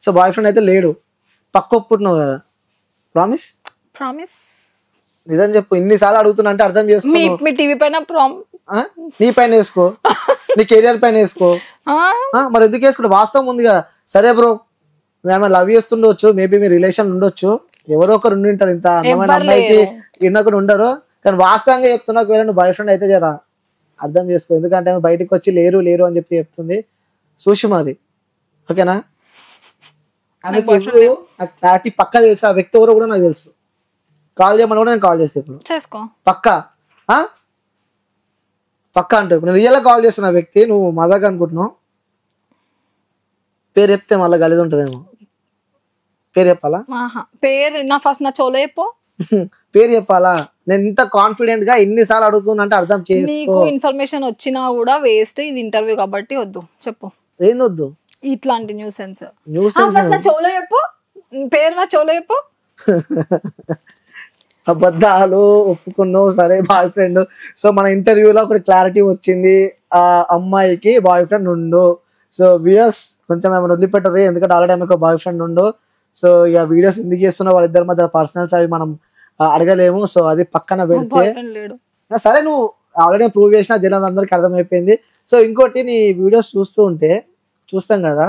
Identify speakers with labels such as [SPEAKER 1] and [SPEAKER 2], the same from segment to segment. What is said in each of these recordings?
[SPEAKER 1] So boy friend అయితే లేడు, పక్క ఒప్పుకుంటున్నావు కదా, ప్రామిస్?
[SPEAKER 2] ప్రామిస్.
[SPEAKER 1] నిజం చెప్పు, ఇన్నిసార్లు అడుగుతున్నా అంటే అర్థం చేసుకో.
[SPEAKER 2] మీ టీవీ పైన
[SPEAKER 1] నీ పైన వేసుకో, నీ కెరియర్ పైన వేసుకో. మరి ఎందుకు వేసుకుంటే వాస్తవం ఉంది కదా. సరే బ్రో, మేము లవ్ చేస్తుండొచ్చు, మేబీ మీ రిలేషన్ ఉండొచ్చు, ఎవరో ఒకరు ఉండి ఉంటారు, ఇంత అందమైన అమ్మాయికి ఇన్నొకరు ఉండరు, కానీ వాస్తవంగా చెప్తున్నా ఒకవేళ నువ్వు బాయ్ ఫ్రెండ్ అయితే జరా అర్థం చేసుకో. ఎందుకంటే ఆమె బయటకు వచ్చి లేరు లేరు అని చెప్పి చెప్తుంది, సుషిమాది. ఓకేనా? ఆమెకు క్లారిటీ పక్కా తెలుసు, ఆ వ్యక్తి ఎవరో కూడా నాకు తెలుసు. కాల్ చేయమని కూడా నేను కాల్ చేస్తాను ఇప్పుడు,
[SPEAKER 2] చేసుకో
[SPEAKER 1] పక్కా. పక్కా అంటే ఇప్పుడు నేను రియల్గా కాల్ చేస్తున్న వ్యక్తి, నువ్వు మజాక్ అనుకుంటున్నావు. పేరు చెప్తే మళ్ళీ గలీజ్ ఉంటుందేమో. పేరు చెప్పాలా?
[SPEAKER 2] పేరు నా ఫస్ట్ నా చోలో చెప్పు.
[SPEAKER 1] పేరు చెప్పాలా? నేను ఇంత కాన్ఫిడెంట్ గా ఎన్నిసార్లు అడుగుతున్నా అంటే అర్థం చేసుకో.
[SPEAKER 2] నీకు ఇన్ఫర్మేషన్ వచ్చినా కూడా వేస్ట్, ఇది ఇంటర్వ్యూ కాబట్టి వద్దు. చెప్పు
[SPEAKER 1] ఏం వద్దు,
[SPEAKER 2] ఇట్లాంటి న్యూసెన్స్. ఫస్ట్ నా చోలో చెప్పు, పేరు నా చోలో చెప్పు.
[SPEAKER 1] అబద్ధాలు ఒప్పుకున్నావు, సరే బాయ్ ఫ్రెండ్. సో మన ఇంటర్వ్యూలో ఒకటి క్లారిటీ వచ్చింది, ఆ అమ్మాయికి బాయ్ ఫ్రెండ్ ఉండు. సో వ్యూయర్స్ కొంచెం ఏమైనా వదిలిపెట్టరు, ఎందుకంటే ఆల్రెడీ ఆమెకు బాయ్ ఫ్రెండ్ ఉండు. సో ఇక వీడియోస్ ఎందుకు చేస్తున్నా, వాళ్ళిద్దరి మధ్య పర్సనల్స్ అవి మనం అడగలేము. సో అది పక్కన పెడితే, సరే నువ్వు ఆల్రెడీ ప్రూవ్ చేసిన జనాలు అందరికి అర్థమైపోయింది. సో ఇంకోటి, నీ వీడియోస్ చూస్తాం కదా,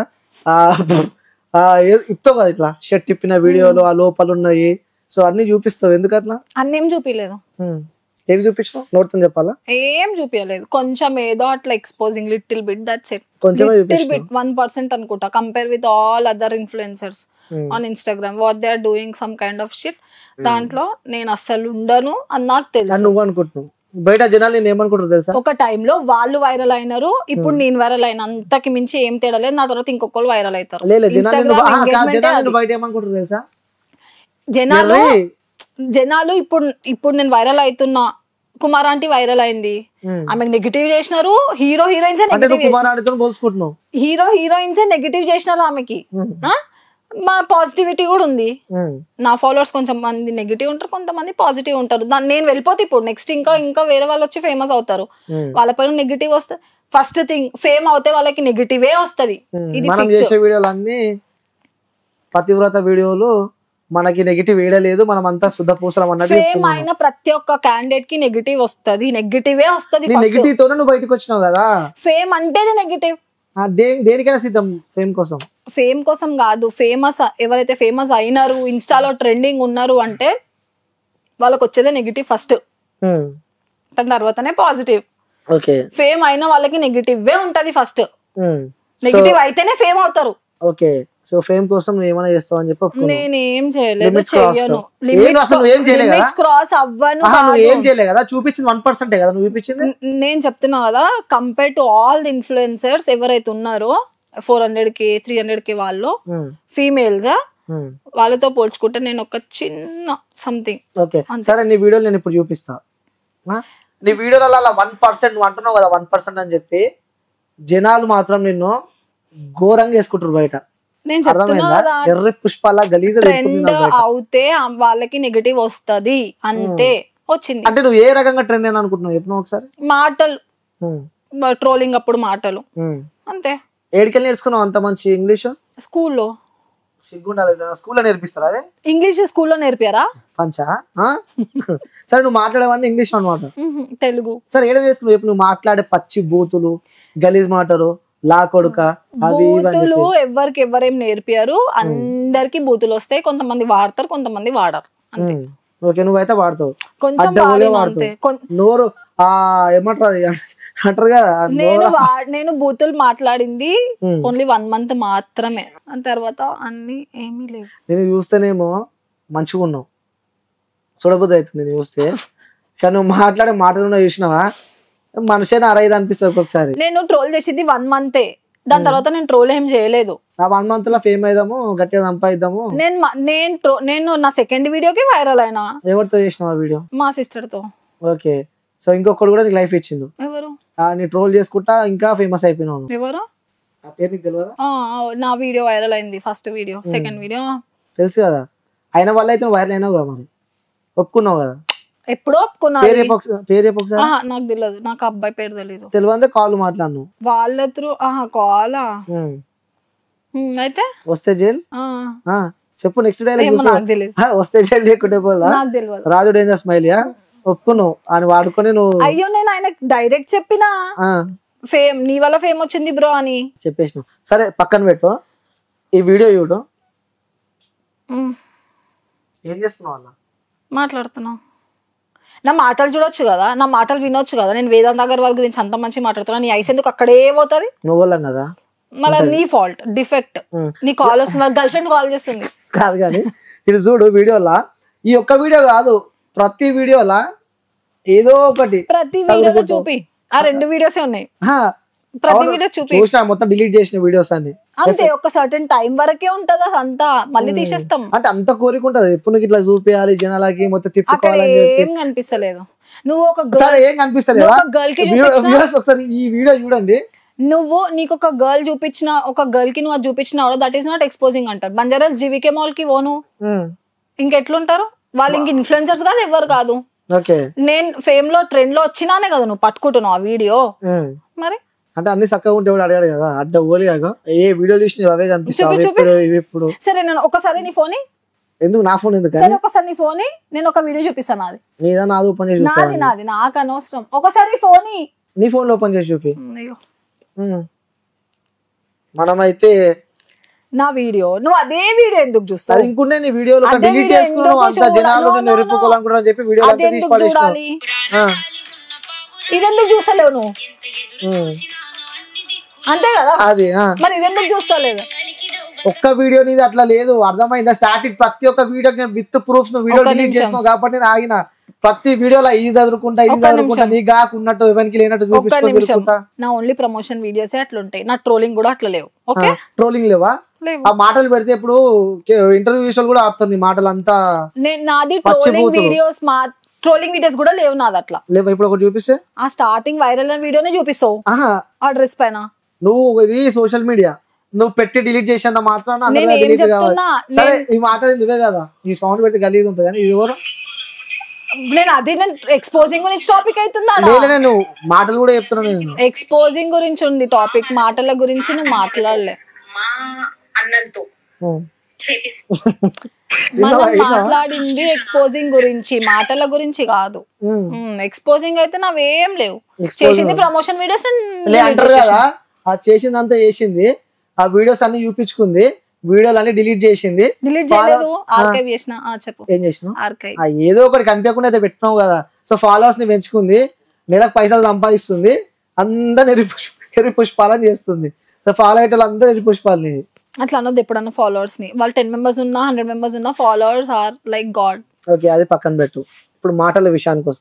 [SPEAKER 1] ఇస్తావు కదా ఇట్లా షర్ట్ తిప్పిన వీడియోలు, ఆ లోపల ఉన్నాయి, సో అన్ని చూపిస్తావు, ఎందుకు అట్లా?
[SPEAKER 2] అన్నేం చూపిలేదు.
[SPEAKER 1] ఏమి చూపించినావు? నోట్తో చెప్పాలా?
[SPEAKER 2] ఏం చూపించలేదు, కొంచెం ఏదో అట్లా exposing, little bit, that's it.
[SPEAKER 1] కొంచెం
[SPEAKER 2] 1% అనుకుంటా, compare with all other influencers on Instagram, what they are doing some kind of shit. దాంట్లో నేను అస్సలు ఉండను అని నాకు తెలుసు.
[SPEAKER 1] నువ్వు అనుకుంటున్నావు, బయట జనాలు నేను ఏమనుకుంటారు తెలుసా?
[SPEAKER 2] ఒక టైంలో వాళ్ళు వైరల్ అయినారు, ఇప్పుడు నేను వైరల్ అయినా, అంతకి మించి ఏం తేడా లేదు. నా తర్వాత ఇంకొకరు వైరల్ అవుతారు. జనాలు ఇప్పుడు నేను వైరల్ అవుతున్నా, కుమార్ ఆంటీ వైరల్ అయింది, ఆమెకు నెగిటివ్ చేసినారు, హీరో హీరోయిన్స్ నెగిటివ్ చేసినారు ఆమెకి. మా పాజిటివిటీ కూడా ఉంది. నా ఫాలోవర్స్ కొంచెం మంది నెగిటివ్ ఉంటారు, కొంతమంది పాజిటివ్ ఉంటారు. నేను వెళ్ళిపోతే ఇప్పుడు నెక్స్ట్ ఇంకా వేరే వాళ్ళు వచ్చి ఫేమస్ అవుతారు, వాళ్ళ పైన నెగిటివ్ వస్తుంది. ఫస్ట్ థింగ్, ఫేమ్ అవుతే వాళ్ళకి నెగిటివే వస్తుంది.
[SPEAKER 1] పతివ్రత వీడియోలు మనకి నెగిటివ్ వేయలేదు, మనం అంతా శుద్ధ పూసలం అన్నది.
[SPEAKER 2] ఫేమ్ అయిన ప్రతి ఒక్క క్యాండిడేట్ కి నెగిటివ్ వస్తుంది, నెగిటివే వస్తుంది.
[SPEAKER 1] నెగిటివ్ తోనే నువ్వు బయటకు వచ్చినావు కదా.
[SPEAKER 2] ఫేమ్ అంటేనే నెగిటివ్.
[SPEAKER 1] దేనికైనా సిద్ధం ఫేమ్ కోసం.
[SPEAKER 2] ఫేమ్ కోసం కాదు, ఫేమస్ ఎవరైతే ఫేమస్ అయినారు, ఇన్స్టాలో ట్రెండింగ్ ఉన్నారు అంటే వాళ్ళకి వచ్చేదే నెగిటివ్ ఫస్ట్, దాని తర్వాతనే పాజిటివ్. ఫేమ్ అయిన వాళ్ళకి నెగిటివ్ ఉంటది ఫస్ట్, నెగిటివ్ అయితేనే ఫేమ్ అవుతారు.
[SPEAKER 1] ఓకే, సో ఫేమ్ కోసం నువ్వు ఏమైనా చేస్తావు అని చెప్పి
[SPEAKER 2] నేనేం చేయలేదు, చెయ్యను. క్రాస్ అవ్వను.
[SPEAKER 1] ఏం చేయలేదు కదా, చూపించింది 1% కదా నువ్వు చూపించింది.
[SPEAKER 2] నేను చెప్తున్నా కదా, compare to all the influencers ఎవరైతే ఉన్నారో 400K 300K వాళ్ళు ఫీమేల్స్, వాళ్ళతో పోల్చుకుంటే నేను ఒక చిన్న సంథింగ్.
[SPEAKER 1] ఓకే సరే, నీ వీడియోలు నేను ఇప్పుడు చూపిస్తా. నీ వీడియోలలో అలా 1% అంటున్నావు కదా, 1% అని చెప్పి జనాలు మాత్రం నిన్ను ఘోరంగా వేసుకుంటారు బయట.
[SPEAKER 2] నేను చెప్తున్నా
[SPEAKER 1] ఎర్ర పుష్పాల గలీజ
[SPEAKER 2] ట్రెండ్ అవుతే వాళ్ళకి నెగటివ్ వస్తది అంతే. వచ్చింది
[SPEAKER 1] అంటే నువ్వు ఏ రకంగా ట్రెండ్ అని అనుకుంటున్నావు చెప్పు ఒకసారి.
[SPEAKER 2] మాటలు, ట్రోలింగ్ అప్పుడు మాటలు అంతే.
[SPEAKER 1] ఏడికెళ్ళి నేర్చుకున్నావు అంత మంచి ఇంగ్లీష్?
[SPEAKER 2] స్కూల్లో.
[SPEAKER 1] స్కూల్లో నేర్పిస్తారా
[SPEAKER 2] ఇంగ్లీష్? స్కూల్లో నేర్పారా?
[SPEAKER 1] పంచా. సరే నువ్వు మాట్లాడేవన్నీ ఇంగ్లీష్ అనమాట,
[SPEAKER 2] తెలుగు.
[SPEAKER 1] సరే ఏడ చేస్తున్నావు చెప్పు. నువ్వు మాట్లాడే పచ్చి బూతులు, గలీజ్ మాటలు, లా కొడుక,
[SPEAKER 2] బూతులు ఎవరికి ఎవరేం నేర్పారు? అందరికి బూతులు వస్తాయి, కొంతమంది వాడతారు, కొంతమంది వాడరు.
[SPEAKER 1] ఓకే, నువ్వైతే వాడతావు,
[SPEAKER 2] కొంచెం
[SPEAKER 1] నోరు ఏమంటారు అంటారు కదా.
[SPEAKER 2] నేను బూతులు మాట్లాడింది ఓన్లీ 1 month మాత్రమే, దాని తర్వాత అన్ని ఏమీ లేవు.
[SPEAKER 1] నేను చూస్తేనేమో మంచిగా ఉన్నావు, చూడబుద్ధి అవుతుంది నేను చూస్తే, కానీ నువ్వు మాట్లాడే మాటలు చూసినావా మనిషి అరైదు అనిపిస్తుంది ఒక్కొక్కసారి.
[SPEAKER 2] నేను ట్రోల్ చేసింది 1 month, దాని తర్వాత నేను ట్రోల్ ఏం చేయలేదు.
[SPEAKER 1] ఆ 1 month లో ఫేమ్ అయిదాము, గట్టిగా సంపాదిద్దాము.
[SPEAKER 2] నేను నా సెకండ్ వీడియోకి వైరల్ అయినా.
[SPEAKER 1] ఎవరితో చేసినావు ఆ వీడియో?
[SPEAKER 2] మా సిస్టర్ తో.
[SPEAKER 1] ఓకే, సో ఇంకొకటి కూడా నీకు లైఫ్ ఇచ్చిండు.
[SPEAKER 2] ఎవరు?
[SPEAKER 1] నీ ట్రోల్ చేసుకుంటా ఇంకా ఫేమస్ అయిపోయినావు.
[SPEAKER 2] ఎవరు?
[SPEAKER 1] ఆ పేరు నీకు తెలియదా?
[SPEAKER 2] నా వీడియో వైరల్ అయింది, ఫస్ట్ వీడియో. సెకండ్ వీడియో తెలుసు
[SPEAKER 1] కదా, అయిన వల్ల అయితే వైరల్ అయినావు కదా, మరి ఒప్పుకున్నావు కదా.
[SPEAKER 2] ఎప్పుడో ఒప్పుకున్నా. నాకు తెలియదు, నాకు అబ్బాయి పేరు తెలియదు.
[SPEAKER 1] తెలియదు కాల్ మాట్లాడను
[SPEAKER 2] వాళ్ళ త్రూ. కాలా అయితే
[SPEAKER 1] వస్తే జైలు చెప్పు నెక్స్ట్
[SPEAKER 2] ఏమో
[SPEAKER 1] డైలాగ్
[SPEAKER 2] నాకు తెలియదు,
[SPEAKER 1] వస్తే జైలు లేకుంటే పోలా
[SPEAKER 2] నాకు తెలియదు.
[SPEAKER 1] రాజు డేంజర్ స్మైలియా ఒప్పుకున్నావు అని వాడుకొని నువ్వు
[SPEAKER 2] అయ్యో నేను ఆయనకు డైరెక్ట్ చెప్పినా ఫేమ్ నీ వల్ల ఫేమ్ వచ్చింది బ్రో అని
[SPEAKER 1] చెప్పేసినావు. సరే పక్కన పెట్టు, ఈ వీడియో చూడు. ఏం చేస్తున్నావు అన్న?
[SPEAKER 2] మాట్లాడుతున్నావు. నా మాటలు చూడొచ్చు కదా, నా మాటలు వినొచ్చు కదా. నేను వేదాంత్ అగర్వాల్ గురించి అంత మంచి మాట్లాడుతున్నా, నీ ఐస్ ఎందుకు అక్కడే పోతుంది?
[SPEAKER 1] నువ్వు వాళ్ళం కదా,
[SPEAKER 2] మళ్ళీ నీ ఫాల్ట్ డిఫెక్ట్. నీ కాల్ వస్తుంది, గర్ల్ ఫ్రెండ్ కాల్ చేస్తుంది.
[SPEAKER 1] కాదు కానీ ఇది చూడు వీడియోలా, ఈ ఒక్క వీడియో కాదు ప్రతి వీడియోలా ఏదో ఒకటి
[SPEAKER 2] ప్రతి వీడియోలో చూపి. ఆ 2 వీడియోసే ఉన్నాయి, ప్రతి వీడియో చూపి.
[SPEAKER 1] చూసినా మొత్తం డిలీట్ చేసిన వీడియోస్ అన్ని.
[SPEAKER 2] అంతే, ఒక సర్టెన్ టైం వరకే ఉంటది అంతా, మళ్ళీ తీసేస్తాం.
[SPEAKER 1] అంటే అంత కోరిక ఉంటది ఎప్పుడు నీకు ఇట్లా చూపించాలి జనాలకి మొత్తం తిప్పుకోవాలని చెప్పి.
[SPEAKER 2] ఏం కనిపిస్తలేదు. నువ్వు ఒక
[SPEAKER 1] సరే ఏం కనిపిస్తలేదా?
[SPEAKER 2] గర్ల్ కి
[SPEAKER 1] ఒకసారి ఈ వీడియో చూడండి.
[SPEAKER 2] నువ్వు నీకు ఒక గర్ల్ చూపించిన, ఒక గర్ల్ కి నువ్వు అది చూపించిన దట్ ఈస్ నాట్ ఎక్స్పోజింగ్ అంటారు. బంజారాస్ జీవికే మాల్ కి ఓను ఇంకెట్లుంటారు వాళ్ళు? ఇంక ఇన్ఫ్లుయెన్సర్స్ కాదు, ఎవరు కాదు. నేను ఫేమ్ లో ట్రెండ్ లో వచ్చినానే కదా నువ్వు పట్టుకుంటున్నావు ఆ వీడియో. మరి
[SPEAKER 1] అంటే అన్ని చక్కగా ఉంటే అడిగాడు కదా, అడ్డ ఓలి ఏ వీడియో చూసిన అవే కనిపిస్తాయి ఇప్పుడు.
[SPEAKER 2] సరే నేను ఒకసారి నీ ఫోన్
[SPEAKER 1] ఎందుకు నా ఫోన్ ఎందుకు?
[SPEAKER 2] సరే ఒకసారి నీ ఫోన్ నేను ఒక వీడియో చూపిస్తాను. నాది
[SPEAKER 1] నీదా? నాది ఓపెన్ చేసి
[SPEAKER 2] నాది నాది నాకు అనవసరం. ఒకసారి ఫోన్
[SPEAKER 1] నీ ఫోన్ లో ఓపెన్ చేసి చూపి. మనమైతే
[SPEAKER 2] నా వీడియో నువ్వు అదే వీడియో ఎందుకు చూస్తావు?
[SPEAKER 1] ఇంకుంటే నీ వీడియోలో డిలీట్ చేసుకున్నావు, అంత జనాలు నిన్ను ఎరుపుకోవాలనుకుంటారని చెప్పి వీడియో అంతా తీసి పడేసినావు.
[SPEAKER 2] ఇదెందుకు చూస్తలేవు నువ్వు? అంతే కదా,
[SPEAKER 1] అది
[SPEAKER 2] మరి ఇదెందుకు చూస్తలేదు?
[SPEAKER 1] ఒక్క వీడియో నీది అట్లా లేదు, అర్థమైందా? స్టార్టింగ్ ప్రతి ఒక్క వీడియో విత్ ప్రూఫ్స్ నువ్వు వీడియో డిలీట్ చేస్తున్నావు కాబట్టి నేను ఆగిన. ప్రతి వీడియోలో ఇది చదువుకుంటా నీ కాకున్నట్టు ఎవరికి లేనట్టు చూపించుకుంటా.
[SPEAKER 2] నా ఓన్లీ ప్రమోషన్ వీడియోస్ అట్లుంటాయి, నా ట్రోలింగ్ కూడా అట్లా లేవు. ఓకే,
[SPEAKER 1] ట్రోలింగ్ లేవా? ఆ మాటలు పెడితే ఇప్పుడు ఇంటర్వ్యూస్ కూడా ఆపుతుంది మాటలు అంతా.
[SPEAKER 2] నాది ట్రోలింగ్ వీడియోస్, ట్రోలింగ్ వీడియోస్ కూడా లేవు నాది అట్లా
[SPEAKER 1] లేవు. ఇప్పుడు ఒకటి చూపిస్తే
[SPEAKER 2] ఆ స్టార్టింగ్ వైరల్ అయిన వీడియోనే చూపిస్తావు ఆ డ్రెస్ పైన.
[SPEAKER 1] నువ్వు ఇది సోషల్ మీడియా నువ్వు పెట్టి డిలీట్ చేసేంత మాత్రాన సరే ఈ మాట నువ్వే కదా, ఈ సౌండ్ పెడితే గలీజ్ ఉంటుంది కానీ ఇది ఎవరు?
[SPEAKER 2] నేను అది నేను ఎక్స్పోజింగ్ గురించి టాపిక్ అవుతుందా?
[SPEAKER 1] నేను మాటలు కూడా చెప్తున్నాను. నేను
[SPEAKER 2] ఎక్స్పోజింగ్ గురించి ఉంది టాపిక్, మాటల గురించి నువ్వు మాట్లాడలే. మనం మాట్లాడింది ఎక్స్పోజింగ్ గురించి, మాటల గురించి కాదు. ఎక్స్పోజింగ్ అయితే నావేం లేవు. చేసింది ప్రమోషన్ వీడియోస్
[SPEAKER 1] అంటారు కదా, ఆ చేసిందంతా చేసింది, ఆ వీడియోస్ అన్ని చూపించుకుంది, వీడియోలు అన్ని డిలీట్ చేసింది.
[SPEAKER 2] డిలీట్ చేయలేదు, ఆర్కైవ్ చేసిన. చెప్పు
[SPEAKER 1] ఏం చేసినావు?
[SPEAKER 2] ఆర్కైవ్
[SPEAKER 1] ఏదో ఒకటి కనిపించకుండా అయితే పెట్టినావు కదా. సో ఫాలోవర్స్ ని పెంచుకుంది, నెలకు పైసలు సంపాదిస్తుంది, అందరు ఎరి పుష్పాలని చేస్తుంది. సో ఫాలో అయ్యేటోళ్ళు అందరూ ఎరి పుష్పాలని.
[SPEAKER 2] అట్లా అన్నది ఎప్పుడన్నా ఫాలోవర్స్ ని. వాళ్ళు 10 members ఉన్నా 100 members ఉన్నా followers are like God.
[SPEAKER 1] Okay, అది పక్కన పెట్టు. ఇప్పుడు మాటల విషయానికి వస్తే